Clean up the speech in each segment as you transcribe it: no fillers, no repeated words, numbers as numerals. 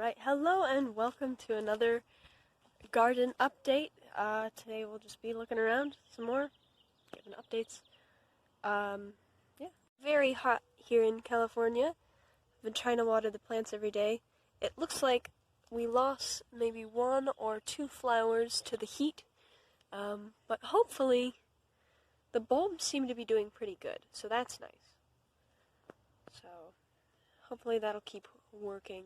Alright, hello and welcome to another garden update. Today we'll just be looking around some more, giving updates. Yeah, very hot here in California. I've been trying to water the plants every day. It looks like we lost maybe 1 or 2 flowers to the heat, but hopefully the bulbs seem to be doing pretty good, so that's nice. So hopefully that'll keep working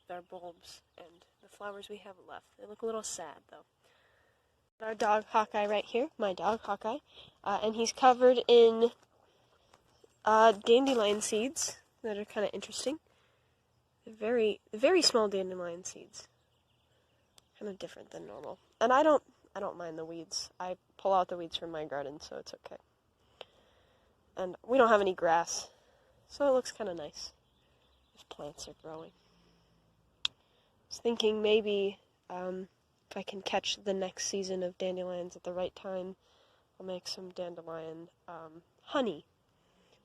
with our bulbs and the flowers we have left. They look a little sad though. Our dog Hawkeye right here, my dog Hawkeye, and he's covered in dandelion seeds that are kind of interesting. Very small dandelion seeds, kind of different than normal. And I don't mind the weeds. I pull out the weeds from my garden, so it's okay. And we don't have any grass, so it looks kind of nice. These plants are growing. I was thinking maybe if I can catch the next season of dandelions at the right time, I'll make some dandelion honey,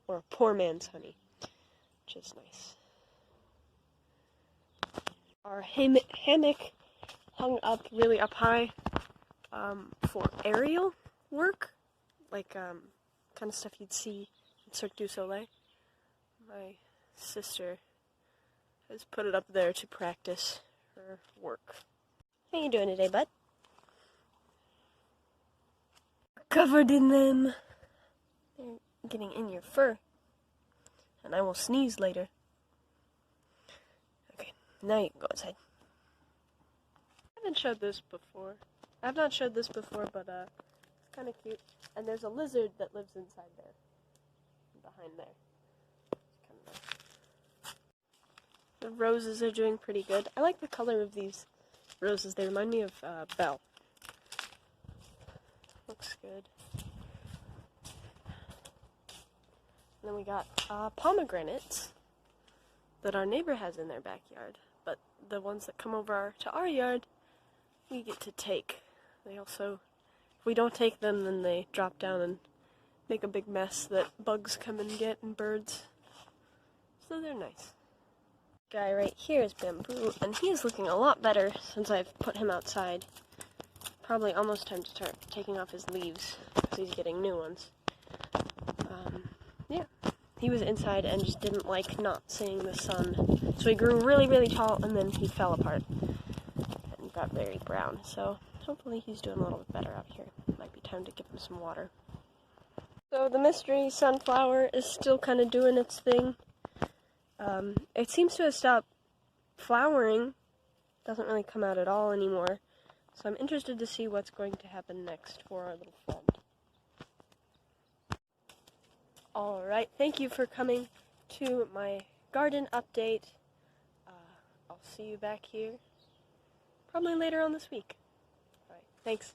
or a poor man's honey, which is nice. Our hammock hung up really up high for aerial work, like kind of stuff you'd see in Cirque du Soleil. My sister has put it up there to practice her work. How you doing today, bud? Covered in them. They're getting in your fur. And I will sneeze later. Okay, now you can go inside. I haven't showed this before. I've not showed this before, but it's kind of cute. And there's a lizard that lives inside there. Behind there. It's kind of nice. The roses are doing pretty good. I like the color of these roses. They remind me of Belle. Looks good. And then we got pomegranates that our neighbor has in their backyard. But the ones that come over to our yard, we get to take. They also, if we don't take them, then they drop down and make a big mess that bugs come and get, and birds. So they're nice. Guy right here is Bamboo, and he is looking a lot better since I've put him outside. Probably almost time to start taking off his leaves, because he's getting new ones. Yeah, he was inside and just didn't like not seeing the sun. So he grew really tall, and then he fell apart and got very brown. So hopefully he's doing a little bit better out here. Might be time to give him some water. So the mystery sunflower is still kind of doing its thing. It seems to have stopped flowering. Doesn't really come out at all anymore. So I'm interested to see what's going to happen next for our little friend. Alright, thank you for coming to my garden update. I'll see you back here probably later on this week. Alright, thanks.